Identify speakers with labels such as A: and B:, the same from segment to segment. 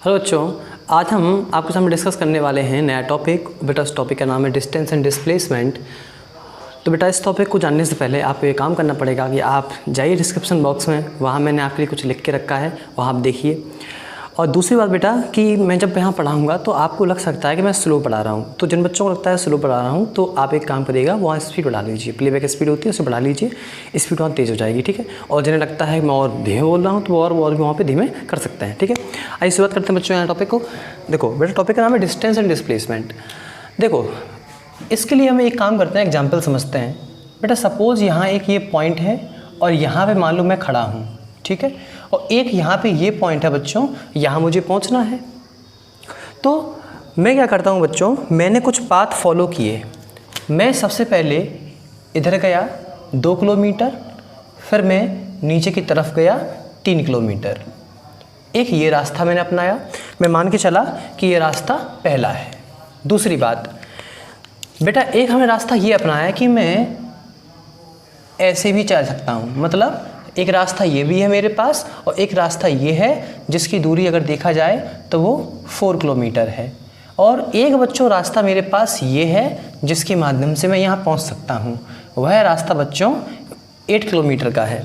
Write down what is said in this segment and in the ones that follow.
A: Hello बच्चों, आज हम आपके सामने डिस्कस करने वाले हैं नया टॉपिक। बेटा इस टॉपिक का नाम है डिस्टेंस एंड डिस्प्लेसमेंट। तो बेटा इस टॉपिक को जानने से पहले आपको ये काम करना पड़ेगा कि आप जाइए डिस्क्रिप्शन बॉक्स में, वहाँ मैंने आपके लिए कुछ लिख के रखा है, वहाँ आप देखिए। और दूसरी बात बेटा कि मैं जब यहाँ पढ़ाऊँगा तो आपको लग सकता है कि मैं स्लो पढ़ा रहा हूँ, तो जिन बच्चों को लगता है स्लो पढ़ा रहा हूँ तो आप एक काम करिएगा, वहाँ स्पीड बढ़ा लीजिए। प्लेबैक स्पीड होती है उसे बढ़ा लीजिए, स्पीड वहाँ तेज़ हो जाएगी, ठीक है। और जिन्हें लगता है मैं और धीमे बोल रहा हूँ तो और भी वहाँ पे धीमे कर सकते हैं, ठीक है। आइए शुरुआत करते हैं बच्चों यहाँ टॉपिक को। देखो बेटा टॉपिक का नाम है डिस्टेंस एंड डिस्प्लेसमेंट। देखो इसके लिए हम एक काम करते हैं, एग्जाम्पल समझते हैं। बेटा सपोज़ यहाँ एक ये पॉइंट है और यहाँ पर मान लो मैं खड़ा हूँ, ठीक है, और एक यहाँ पे ये पॉइंट है बच्चों, यहाँ मुझे पहुँचना है। तो मैं क्या करता हूँ बच्चों, मैंने कुछ पाथ फॉलो किए। मैं सबसे पहले इधर गया 2 किलोमीटर, फिर मैं नीचे की तरफ गया 3 किलोमीटर। एक ये रास्ता मैंने अपनाया, मैं मान के चला कि ये रास्ता पहला है। दूसरी बात बेटा, एक हमने रास्ता ये अपनाया कि मैं ऐसे भी चल सकता हूँ, मतलब एक रास्ता ये भी है मेरे पास और एक रास्ता ये है जिसकी दूरी अगर देखा जाए तो वो 4 किलोमीटर है। और एक बच्चों रास्ता मेरे पास ये है जिसके माध्यम से मैं यहाँ पहुँच सकता हूँ, वह रास्ता बच्चों 8 किलोमीटर का है।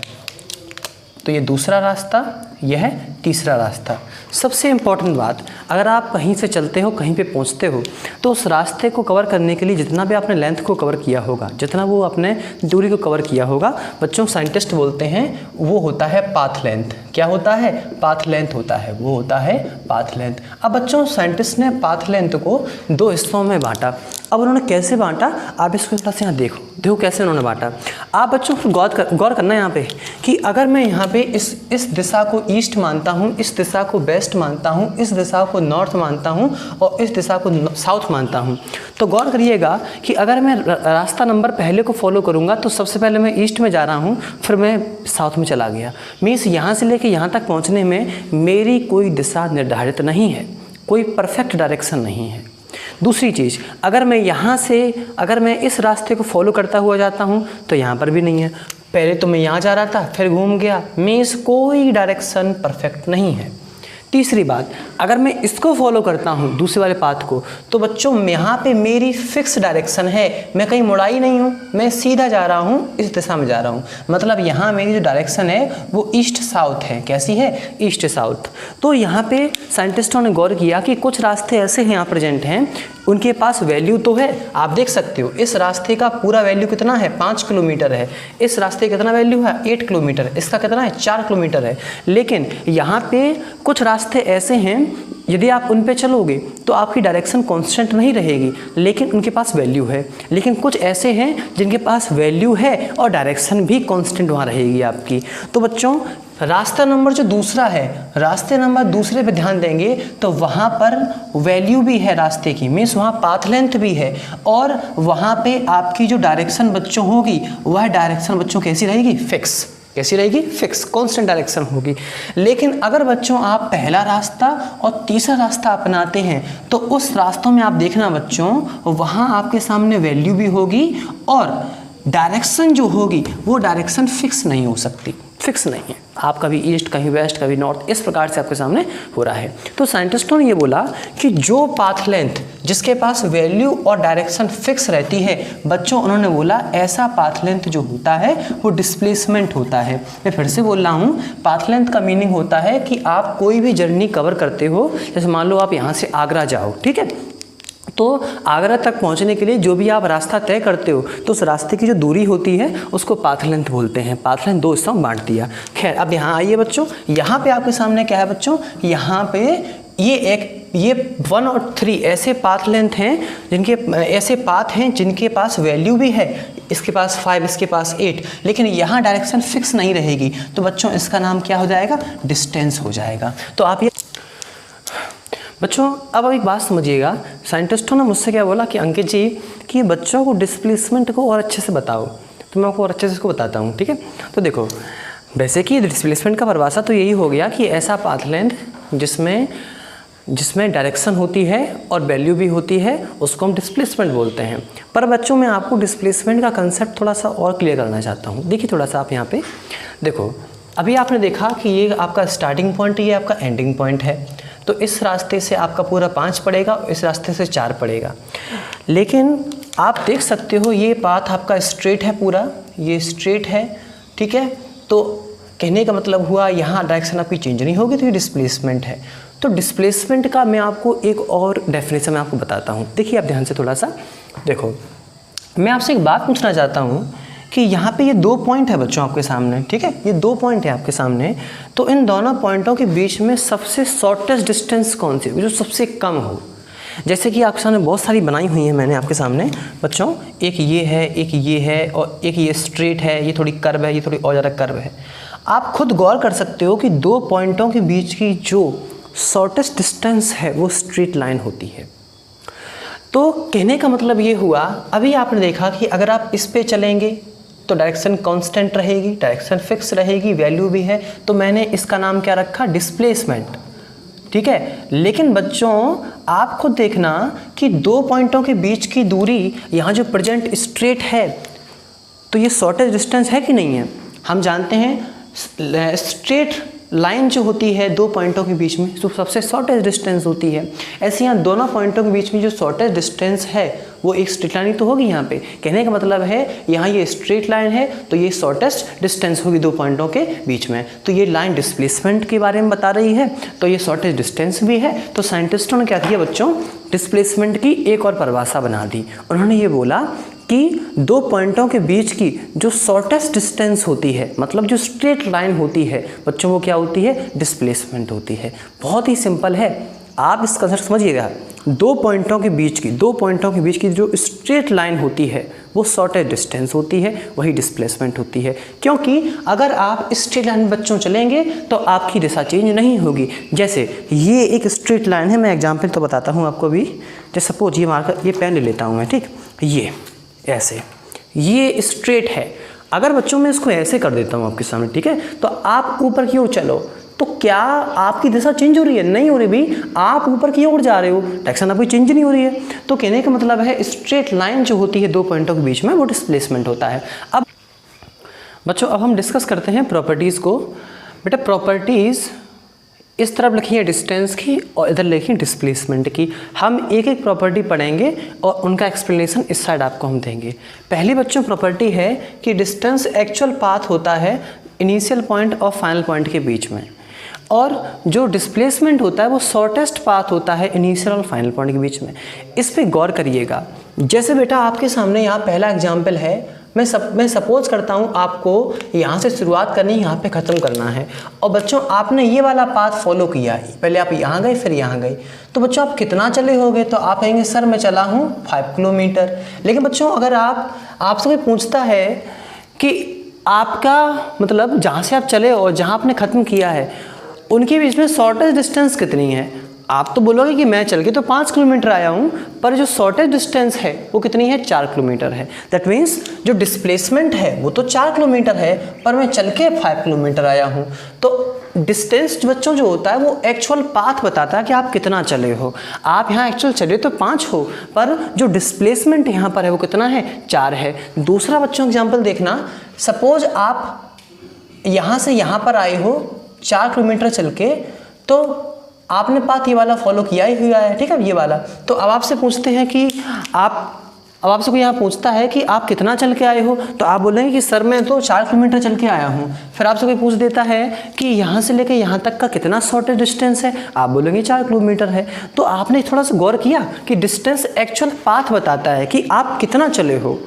A: तो ये दूसरा रास्ता, यह है तीसरा रास्ता। सबसे इम्पॉर्टेंट बात, अगर आप कहीं से चलते हो कहीं पे पहुंचते हो तो उस रास्ते को कवर करने के लिए जितना भी आपने लेंथ को कवर किया होगा, जितना वो अपने दूरी को कवर किया होगा, बच्चों साइंटिस्ट बोलते हैं वो होता है पाथ लेंथ। क्या होता है? पाथ लेंथ होता है, वो होता है पाथ लेंथ। अब बच्चों साइंटिस्ट ने पाथ लेंथ को 2 हिस्सों में बांटा। अब उन्होंने कैसे बांटा आप इसको थोड़ा सा यहाँ देखो कैसे उन्होंने बांटा। आप बच्चों गौर करना यहाँ पे कि अगर मैं यहाँ पे इस दिशा को ईस्ट मानता हूँ, इस दिशा को वेस्ट मानता हूँ, इस दिशा को नॉर्थ मानता हूँ और इस दिशा को साउथ मानता हूँ, तो गौर करिएगा कि अगर मैं रास्ता नंबर पहले को फॉलो करूँगा तो सबसे पहले मैं ईस्ट में जा रहा हूँ, फिर मैं साउथ में चला गया। मीन्स यहाँ से लेके यहाँ तक पहुँचने में मेरी कोई दिशा निर्धारित नहीं है, कोई परफेक्ट डायरेक्शन नहीं है। दूसरी चीज़, अगर मैं इस रास्ते को फॉलो करता हुआ जाता हूँ तो यहाँ पर भी नहीं है। पहले तो मैं यहाँ जा रहा था फिर घूम गया, मीन्स कोई डायरेक्शन परफेक्ट नहीं है। तीसरी बात, अगर मैं इसको फॉलो करता हूँ दूसरे वाले पाथ को, तो बच्चों यहाँ पे मेरी फिक्स डायरेक्शन है, मैं कहीं मुड़ा ही नहीं हूँ, मैं सीधा जा रहा हूँ, इस दिशा में जा रहा हूँ। मतलब यहाँ मेरी जो डायरेक्शन है वो ईस्ट साउथ है। कैसी है? East south. तो यहाँ पे साइंटिस्टों ने गौर किया कि कुछ रास्ते ऐसे हैं यहाँ प्रेजेंट हैं, उनके पास वैल्यू तो है, आप देख सकते हो इस रास्ते का पूरा वैल्यू कितना है? 5 किलोमीटर है। इस रास्ते कितना वैल्यू है? 8 किलोमीटर। इसका कितना है? 4 किलोमीटर है। लेकिन यहाँ पे कुछ रास्ते ऐसे हैं, यदि आप उन पे चलोगे तो आपकी डायरेक्शन कांस्टेंट नहीं रहेगी, लेकिन उनके पास वैल्यू है। लेकिन कुछ ऐसे हैं जिनके पास वैल्यू है और डायरेक्शन भी कांस्टेंट वहाँ रहेगी आपकी। तो बच्चों रास्ता नंबर जो दूसरा है, रास्ते नंबर दूसरे पे ध्यान देंगे तो वहाँ पर वैल्यू भी है रास्ते की, मीन्स वहाँ पाथ लेंथ भी है, और वहाँ पे आपकी जो डायरेक्शन बच्चों होगी वह डायरेक्शन बच्चों कैसी रहेगी? फिक्स। कैसी रहेगी? फिक्स, कांस्टेंट डायरेक्शन होगी। लेकिन अगर बच्चों आप पहला रास्ता और तीसरा रास्ता अपनाते हैं तो उस रास्तों में आप देखना बच्चों, वहाँ आपके सामने वैल्यू भी होगी और डायरेक्शन जो होगी वो डायरेक्शन फिक्स नहीं हो सकती, फिक्स नहीं है। आप कभी ईस्ट, कहीं वेस्ट, कभी नॉर्थ, इस प्रकार से आपके सामने हो रहा है। तो साइंटिस्टों ने ये बोला कि जो पाथ लेंथ जिसके पास वैल्यू और डायरेक्शन फिक्स रहती है बच्चों, उन्होंने बोला ऐसा पाथ लेंथ जो होता है वो डिस्प्लेसमेंट होता है। मैं फिर से बोल रहा हूँ, पाथ लेंथ का मीनिंग होता है कि आप कोई भी जर्नी कवर करते हो, जैसे मान लो आप यहाँ से आगरा जाओ, ठीक है, तो आगरा तक पहुंचने के लिए जो भी आप रास्ता तय करते हो तो उस रास्ते की जो दूरी होती है उसको पाथ लेंथ बोलते हैं। पाथ लेंथ 2 हिस्सों में बांट दिया। खैर अब यहाँ आइए बच्चों, यहाँ पे आपके सामने क्या है बच्चों, यहाँ पे ये 1 और 3 ऐसे पाथ लेंथ हैं ऐसे पाथ हैं जिनके पास वैल्यू भी है। इसके पास 5, इसके पास 8, लेकिन यहाँ डायरेक्शन फिक्स नहीं रहेगी। तो बच्चों इसका नाम क्या हो जाएगा? डिस्टेंस हो जाएगा। तो आप ये बच्चों अब एक बात समझिएगा, साइंटिस्टों ने मुझसे क्या बोला कि अंकित जी कि बच्चों को डिस्प्लेसमेंट को और अच्छे से बताओ, तो मैं आपको और अच्छे से इसको बताता हूँ, ठीक है। तो देखो वैसे कि डिस्प्लेसमेंट का परिभाषा तो यही हो गया कि ऐसा पाथ लेंथ जिसमें डायरेक्शन होती है और वैल्यू भी होती है उसको हम डिस्प्लेसमेंट बोलते हैं। पर बच्चों मैं आपको डिस्प्लेसमेंट का कंसेप्ट थोड़ा सा और क्लियर करना चाहता हूँ। देखिए थोड़ा सा आप यहाँ पे देखो, अभी आपने देखा कि ये आपका स्टार्टिंग पॉइंट, ये आपका एंडिंग पॉइंट है। तो इस रास्ते से आपका पूरा 5 पड़ेगा, इस रास्ते से 4 पड़ेगा। लेकिन आप देख सकते हो ये पाथ आपका स्ट्रेट है, पूरा ये स्ट्रेट है, ठीक है। तो कहने का मतलब हुआ यहाँ डायरेक्शन आपकी चेंज नहीं होगी, तो ये डिस्प्लेसमेंट है। तो डिस्प्लेसमेंट का मैं आपको एक और डेफिनेशन मैं आपको बताता हूँ। देखिए आप ध्यान से थोड़ा सा देखो, मैं आपसे एक बात पूछना चाहता हूँ कि यहाँ पे ये 2 पॉइंट है बच्चों आपके सामने, ठीक है, ये 2 पॉइंट है आपके सामने। तो इन दोनों पॉइंटों के बीच में सबसे शॉर्टेस्ट डिस्टेंस कौन सी, जो सबसे कम हो? जैसे कि आपके सामने बहुत सारी बनाई हुई है मैंने आपके सामने बच्चों, एक ये है, एक ये है, और एक ये स्ट्रेट है, ये थोड़ी कर्व है, ये थोड़ी और ज़्यादा कर्व है। आप खुद गौर कर सकते हो कि 2 पॉइंटों के बीच की जो शॉर्टेस्ट डिस्टेंस है वो स्ट्रेट लाइन होती है। तो कहने का मतलब ये हुआ, अभी आपने देखा कि अगर आप इस पे चलेंगे तो डायरेक्शन कांस्टेंट रहेगी, डायरेक्शन फिक्स रहेगी, वैल्यू भी है, तो मैंने इसका नाम क्या रखा, डिस्प्लेसमेंट, ठीक है। लेकिन बच्चों आप खुद देखना कि 2 पॉइंटों के बीच की दूरी यहाँ जो प्रेजेंट स्ट्रेट है, तो ये शॉर्टेस्ट डिस्टेंस है कि नहीं है? हम जानते हैं स्ट्रेट लाइन जो होती है 2 पॉइंटों के बीच में जो सबसे शॉर्टेस्ट डिस्टेंस होती है। ऐसे यहाँ दोनों पॉइंटों के बीच में जो शॉर्टेस्ट डिस्टेंस है वो एक स्ट्रेट लाइन तो होगी यहाँ पे। कहने का मतलब है यहाँ ये स्ट्रेट लाइन है तो ये शॉर्टेस्ट डिस्टेंस होगी 2 पॉइंटों के बीच में। तो ये लाइन डिस्प्लेसमेंट के बारे में बता रही है, तो ये शॉर्टेस्ट डिस्टेंस भी है। तो साइंटिस्टों ने क्या किया बच्चों, डिस्प्लेसमेंट की एक और परिभाषा बना दी। उन्होंने ये बोला कि 2 पॉइंटों के बीच की जो शॉर्टेस्ट डिस्टेंस होती है, मतलब जो स्ट्रेट लाइन होती है बच्चों, वो क्या होती है, डिस्प्लेसमेंट होती है। बहुत ही सिंपल है, आप इस कंसेप्ट समझिएगा। 2 पॉइंटों के बीच की जो स्ट्रेट लाइन होती है वो शॉर्टेस्ट डिस्टेंस होती है, वही डिस्प्लेसमेंट होती है। क्योंकि अगर आप स्ट्रेट लाइन में बच्चों चलेंगे तो आपकी दिशा चेंज नहीं होगी। जैसे ये एक स्ट्रेट लाइन है, मैं एग्जाम्पल तो बताता हूँ आपको भी। जैसे सपोज ये मार्कर, ये पेन ले लेता हूँ मैं, ठीक, ये ऐसे, ये स्ट्रेट है। अगर बच्चों मैं इसको ऐसे कर देता हूँ आपके सामने, ठीक है, तो आप ऊपर की ओर चलो, तो क्या आपकी दिशा चेंज हो रही है? नहीं हो रही भी, आप ऊपर की ओर जा रहे हो, डायरेक्शन आपकी चेंज नहीं हो रही है। तो कहने का मतलब है स्ट्रेट लाइन जो होती है 2 पॉइंटों के बीच में वो डिस्प्लेसमेंट होता है। अब बच्चों अब हम डिस्कस करते हैं प्रॉपर्टीज़ को। बेटा प्रॉपर्टीज़ इस तरफ लिखी है डिस्टेंस की और इधर लिखी है डिस्प्लेसमेंट की। हम एक एक प्रॉपर्टी पढ़ेंगे और उनका एक्सप्लेनेशन इस साइड आपको हम देंगे। पहली बच्चों प्रॉपर्टी है कि डिस्टेंस एक्चुअल पाथ होता है इनिशियल पॉइंट और फाइनल पॉइंट के बीच में, और जो डिस्प्लेसमेंट होता है वो शॉर्टेस्ट पाथ होता है इनिशियल और फाइनल पॉइंट के बीच में। इस पे गौर करिएगा। जैसे बेटा आपके सामने यहाँ पहला एग्जाम्पल है, मैं सपोज करता हूँ आपको यहाँ से शुरुआत करनी है, यहाँ पे ख़त्म करना है, और बच्चों आपने ये वाला पाथ फॉलो किया है। पहले आप यहाँ गए फिर यहाँ गए, तो बच्चों आप कितना चले होगे? तो आप कहेंगे सर मैं चला हूँ 5 किलोमीटर। लेकिन बच्चों अगर आपसे कोई पूछता है कि आपका मतलब जहाँ से आप चले और जहाँ आपने ख़त्म किया है उनके बीच में शॉर्टेस्ट डिस्टेंस कितनी है, आप तो बोलोगे कि मैं चल के तो 5 किलोमीटर आया हूँ, पर जो शॉर्टेस्ट डिस्टेंस है वो कितनी है, 4 किलोमीटर है। दैट मीन्स जो डिस्प्लेसमेंट है वो तो 4 किलोमीटर है, पर मैं चल के 5 किलोमीटर आया हूँ। तो डिस्टेंस बच्चों जो होता है वो एक्चुअल पाथ बताता है कि आप कितना चले हो। आप यहाँ एक्चुअल चले तो 5 हो, पर जो डिस्प्लेसमेंट यहाँ पर है वो कितना है, 4 है। दूसरा बच्चों एग्जाम्पल देखना, सपोज आप यहाँ से यहाँ पर आए हो 4 किलोमीटर चल के, तो आपने पाथ ये वाला फॉलो किया ही हुआ है, ठीक है, ये वाला। तो अब आपसे पूछते हैं कि अब आपसे कोई यहाँ पूछता है कि आप कितना चल के आए हो, तो आप बोलेंगे कि सर मैं तो 4 किलोमीटर चल के आया हूँ। फिर आपसे कोई पूछ देता है कि यहाँ से लेकर यहाँ तक का कितना शॉर्टेस्ट डिस्टेंस है, आप बोलेंगे 4 किलोमीटर है। तो आपने थोड़ा सा गौर किया कि डिस्टेंस एक्चुअल पाथ बताता है कि आप कितना चले हो,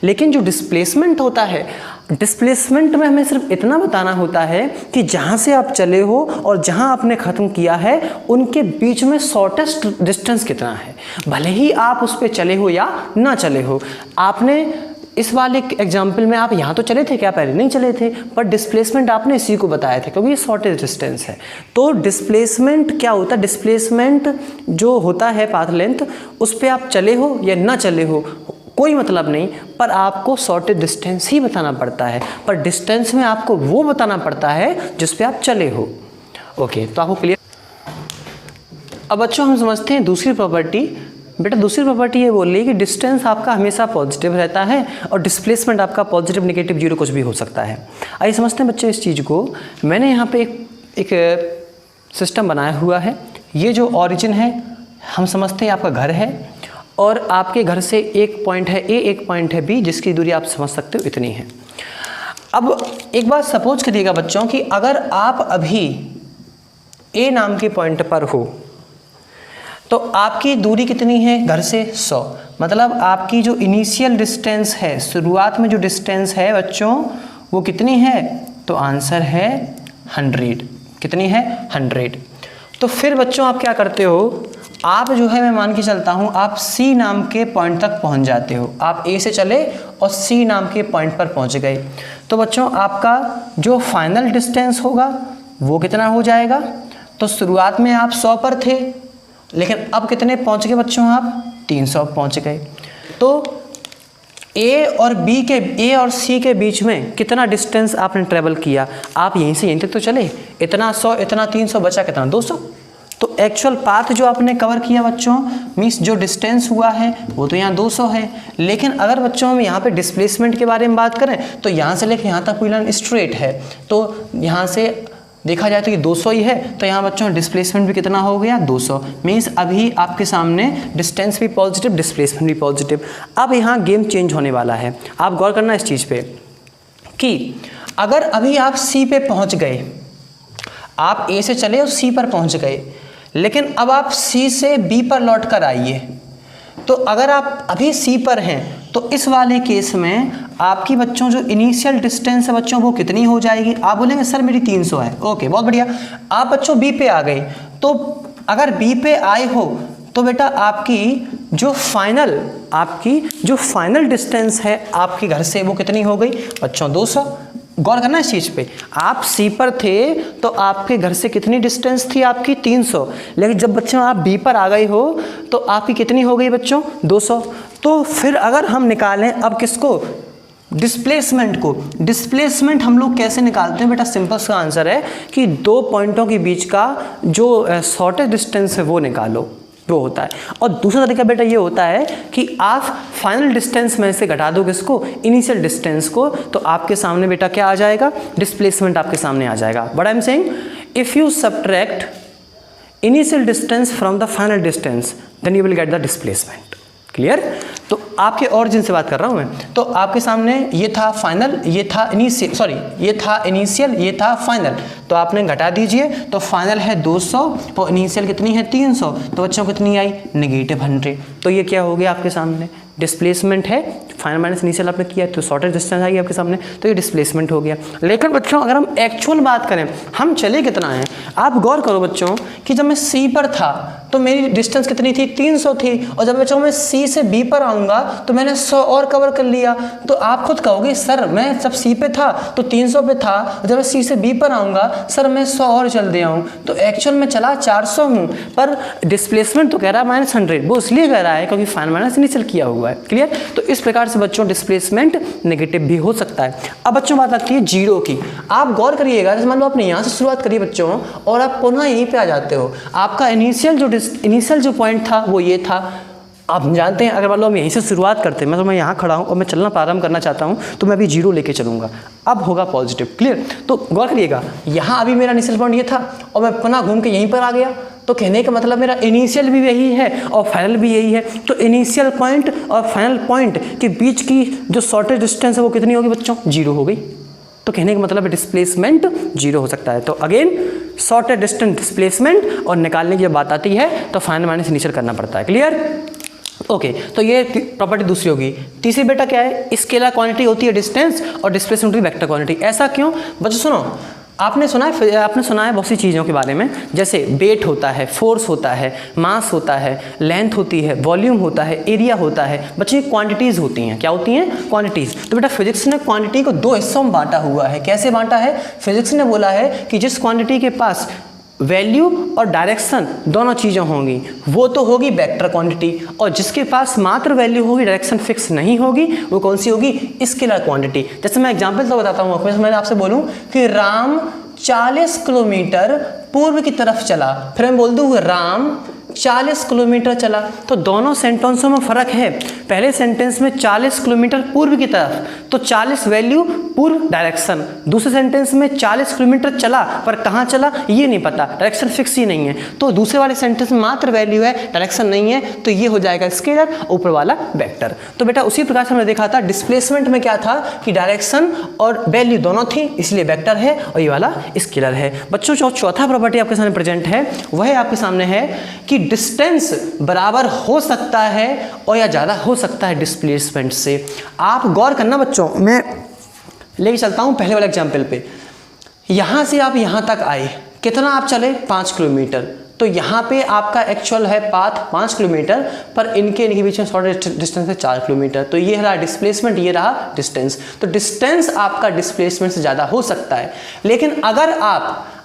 A: लेकिन जो डिस्प्लेसमेंट होता है, डिस्प्लेसमेंट में हमें सिर्फ इतना बताना होता है कि जहाँ से आप चले हो और जहाँ आपने ख़त्म किया है उनके बीच में शॉर्टेस्ट डिस्टेंस कितना है, भले ही आप उस पर चले हो या ना चले हो। आपने इस वाले एग्जाम्पल में आप यहाँ तो चले थे क्या, पहले नहीं चले थे, पर डिस्प्लेसमेंट आपने इसी को बताया था क्योंकि ये शॉर्टेस्ट डिस्टेंस है। तो डिस्प्लेसमेंट क्या होता है, डिस्प्लेसमेंट जो होता है पाथ लेंथ, उस पर आप चले हो या ना चले हो कोई मतलब नहीं, पर आपको शॉर्टेस्ट डिस्टेंस ही बताना पड़ता है। पर डिस्टेंस में आपको वो बताना पड़ता है जिस पे आप चले हो। ओके, तो आपको क्लियर। अब बच्चों हम समझते हैं दूसरी प्रॉपर्टी। बेटा दूसरी प्रॉपर्टी ये बोल रही है कि डिस्टेंस आपका हमेशा पॉजिटिव रहता है और डिस्प्लेसमेंट आपका पॉजिटिव नेगेटिव जीरो कुछ भी हो सकता है। आइए समझते हैं बच्चे इस चीज़ को। मैंने यहाँ पे एक सिस्टम बनाया हुआ है, ये जो ओरिजिन है हम समझते हैं आपका घर है, और आपके घर से एक पॉइंट है ए, एक पॉइंट है बी, जिसकी दूरी आप समझ सकते हो इतनी है। अब एक बात सपोज करिएगा बच्चों कि अगर आप अभी ए नाम के पॉइंट पर हो तो आपकी दूरी कितनी है घर से 100, मतलब आपकी जो इनिशियल डिस्टेंस है, शुरुआत में जो डिस्टेंस है बच्चों वो कितनी है, तो आंसर है 100। कितनी है 100। तो फिर बच्चों आप क्या करते हो, आप जो है मैं मान के चलता हूँ आप सी नाम के पॉइंट तक पहुँच जाते हो। आप ए से चले और सी नाम के पॉइंट पर पहुँच गए, तो बच्चों आपका जो फाइनल डिस्टेंस होगा वो कितना हो जाएगा। तो शुरुआत में आप 100 पर थे, लेकिन अब कितने पहुँच गए बच्चों, आप 300 पहुँच गए। तो ए और सी के बीच में कितना डिस्टेंस आपने ट्रेवल किया, आप यहीं से यहीं तक तो चले, इतना 100 इतना 300 बचा कितना 200। तो एक्चुअल पाथ जो आपने कवर किया बच्चों, मीन्स जो डिस्टेंस हुआ है वो तो यहाँ 200 है। लेकिन अगर बच्चों हम यहाँ पे डिस्प्लेसमेंट के बारे में बात करें तो यहाँ से लेकर यहाँ तक पूरी लाइन स्ट्रेट है, तो यहाँ से देखा जाए तो ये 200 ही है, तो यहाँ बच्चों डिस्प्लेसमेंट भी कितना हो गया 200। मीन्स अभी आपके सामने डिस्टेंस भी पॉजिटिव, डिस्प्लेसमेंट भी पॉजिटिव। अब यहाँ गेम चेंज होने वाला है, आप गौर करना इस चीज़ पे कि अगर अभी आप सी पे पहुँच गए, आप ए से चले और सी पर पहुँच गए, लेकिन अब आप सी से बी पर लौट कर आइए। तो अगर आप अभी सी पर हैं तो इस वाले केस में आपकी बच्चों जो इनिशियल डिस्टेंस है बच्चों वो कितनी हो जाएगी। आप बोलेंगे सर मेरी 300 है, ओके बहुत बढ़िया। आप बच्चों बी पे आ गए, तो अगर बी पे आए हो तो बेटा आपकी जो फाइनल डिस्टेंस है आपके घर से वो कितनी हो गई बच्चों 200। गौर करना इस चीज़ पे, आप सी पर थे तो आपके घर से कितनी डिस्टेंस थी आपकी 300, लेकिन जब बच्चों आप बी पर आ गए हो तो आपकी कितनी हो गई बच्चों 200। तो फिर अगर हम निकालें अब किसको, डिस्प्लेसमेंट हम लोग कैसे निकालते हैं बेटा, सिंपल सा आंसर है कि दो पॉइंटों के बीच का जो शॉर्टेस्ट डिस्टेंस है वो निकालो, वो होता है। और दूसरा तरीका बेटा ये होता है कि आप फाइनल डिस्टेंस में से घटा दो किसको, इनिशियल डिस्टेंस को, तो आपके सामने बेटा क्या आ जाएगा, डिस्प्लेसमेंट आपके सामने आ जाएगा। But I am saying if you subtract initial distance from the final distance then you will get the displacement. Clear. तो आपके ओरिजिन से बात कर रहा हूं मैं, तो आपके सामने ये था फाइनल, ये था इनिशियल, सॉरी ये था इनिशियल, ये था फाइनल, तो आपने घटा दीजिए, तो फाइनल है 200 और इनिशियल कितनी है 300, तो बच्चों कितनी आई -100। तो ये क्या हो गया आपके सामने, डिस्प्लेसमेंट है, फाइनल माइनस इनिशियल आपने किया तो शॉर्टेस्ट डिस्टेंस आई आपके सामने, तो ये डिस्प्लेसमेंट हो गया। लेकिन बच्चों अगर हम एक्चुअल बात करें, हम चले कितना है, आप गौर करो बच्चों कि जब मैं सी पर था तो मेरी डिस्टेंस कितनी थी 300 थी, और जब बच्चों मैं सी से बी पर आऊँगा तो मैंने 100 और कवर कर लिया। तो आप खुद कहोगे सर मैं जब सी पे था तो 300 पे था, जब मैं सी से बी पर आऊँगा सर मैं 100 और चल दिया हूँ, तो एक्चुअल में चला 400 हूँ, पर डिस्प्लेसमेंट तो कह रहा है -100, वो इसलिए कह रहा है क्योंकि फाइनल माइनस इनिशियल किया हुआ है। क्लियर। तो इस प्रकार से बच्चों डिस्प्लेसमेंट नेगेटिव भी हो सकता है। अब बच्चों बात आती है जीरो की। आप गौर करिएगा, जैसे मान लो आपने यहाँ से शुरुआत करी बच्चों और आप पुनः यहीं पे आ जाते हो, आपका इनिशियल जो पॉइंट था वो ये था। आप जानते हैं अगर मान लो हम यहीं से शुरुआत करते हैं, मैं यहाँ खड़ा हूँ और मैं चलना प्रारंभ करना चाहता हूँ तो मैं अभी जीरो लेके चलूँगा, अब होगा पॉजिटिव। क्लियर। तो गौर करिएगा, यहाँ अभी मेरा इनिशियल पॉइंट ये था और मैं पुनः घूम के यहीं पर आ गया, तो कहने का मतलब मेरा इनिशियल भी यही है और फाइनल भी यही है। तो इनिशियल पॉइंट और फाइनल पॉइंट के बीच की जो शॉर्टेस्ट डिस्टेंस है वो कितनी होगी बच्चों, जीरो हो गई। तो कहने का मतलब डिस्प्लेसमेंट जीरो हो सकता है। तो अगेन शॉर्टेस्ट डिस्टेंस डिस्प्लेसमेंट, और निकालने की जब बात आती है तो फाइनल माइनस इनिशियल करना पड़ता है। क्लियर। ओके, तो ये प्रॉपर्टी दूसरी होगी। तीसरी बेटा क्या है, स्केलर क्वांटिटी होती है डिस्टेंस और डिस्प्लेसमेंट होती है वेक्टर क्वांटिटी। ऐसा क्यों बच्चों, सुनो, आपने सुना है बहुत सी चीज़ों के बारे में, जैसे वेट होता है, फोर्स होता है, मास होता है, लेंथ होती है, वॉल्यूम होता है, एरिया होता है। बच्चे क्वांटिटीज़ होती हैं, क्या होती हैं, क्वांटिटीज़। तो बेटा फिजिक्स ने क्वांटिटी को दो हिस्सों में बांटा हुआ है। कैसे बांटा है, फिजिक्स ने बोला है कि जिस क्वांटिटी के पास वैल्यू और डायरेक्शन दोनों चीज़ें होंगी वो तो होगी वेक्टर क्वांटिटी, और जिसके पास मात्र वैल्यू होगी डायरेक्शन फिक्स नहीं होगी वो कौन सी होगी, स्केलर क्वांटिटी। जैसे मैं एग्जांपल तो बताता हूँ आपको, मैं आपसे बोलूँ कि राम 40 किलोमीटर पूर्व की तरफ चला, फिर मैं बोल दूँ राम 40 किलोमीटर चला। तो दोनों सेंटेंसों में फ़र्क है। पहले सेंटेंस में 40 किलोमीटर पूर्व की तरफ, तो 40 वैल्यू पूर्व डायरेक्शन। दूसरे सेंटेंस में 40 किलोमीटर चला, पर कहाँ चला ये नहीं पता, डायरेक्शन फिक्स ही नहीं है। तो दूसरे वाले सेंटेंस में मात्र वैल्यू है, डायरेक्शन नहीं है, तो ये हो जाएगा स्केलर, ऊपर वाला वेक्टर। तो बेटा उसी प्रकार से हमने देखा था डिस्प्लेसमेंट में क्या था कि डायरेक्शन और वैल्यू दोनों थी, इसलिए वेक्टर है, और ये वाला स्केलर है। बच्चों जो चौथा प्रॉपर्टी आपके सामने प्रेजेंट है वह आपके सामने है कि डिस्टेंस बराबर हो सकता है और या ज़्यादा हो सकता है डिस्प्लेसमेंट से। आप गौर करना बच्चों, मैं लेके चलता हूँ पहले वाले एग्जाम्पल पे। यहाँ से आप यहाँ तक आए, कितना आप चले 5 किलोमीटर, तो यहाँ पे आपका एक्चुअल है पाथ 5 किलोमीटर, पर इनके बीच में शॉर्ट डिस्टेंस है 4 किलोमीटर। तो ये रहा डिस्प्लेसमेंट, ये रहा डिस्टेंस। तो डिस्टेंस आपका डिस्प्लेसमेंट से ज़्यादा हो सकता है। लेकिन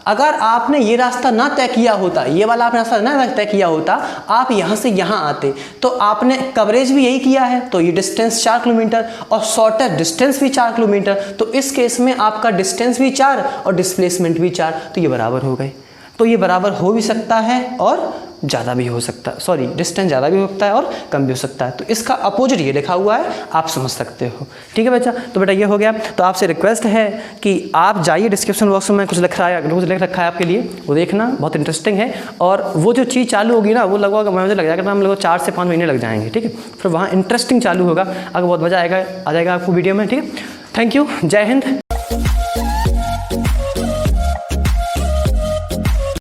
A: अगर आपने ये रास्ता ना तय किया होता, ये वाला आपने रास्ता ना तय किया होता, आप यहाँ से यहाँ आते, तो आपने कवरेज भी यही किया है, तो ये डिस्टेंस 4 किलोमीटर और शॉर्टेस्ट डिस्टेंस भी 4 किलोमीटर। तो इस केस में आपका डिस्टेंस भी 4 और डिस्प्लेसमेंट भी 4, तो ये बराबर हो गए। तो ये बराबर हो भी सकता है और ज़्यादा भी हो सकता है, सॉरी डिस्टेंस ज़्यादा भी हो सकता है और कम भी हो सकता है। तो इसका अपोजिट ये लिखा हुआ है, आप समझ सकते हो। ठीक है बच्चा, तो बेटा ये हो गया। तो आपसे रिक्वेस्ट है कि आप जाइए डिस्क्रिप्शन बॉक्स में, कुछ लिख रखा है आपके लिए, वो देखना, बहुत इंटरेस्टिंग है। और वो जो चीज़ चालू होगी ना, वो लगभग मुझे लग जाएगा हम लोग 4 से 5 महीने लग जाएंगे। ठीक है, फिर वहाँ इंटरेस्टिंग चालू होगा, अगर बहुत मज़ा आ जाएगा आपको वीडियो में। ठीक है, थैंक यू, जय हिंद।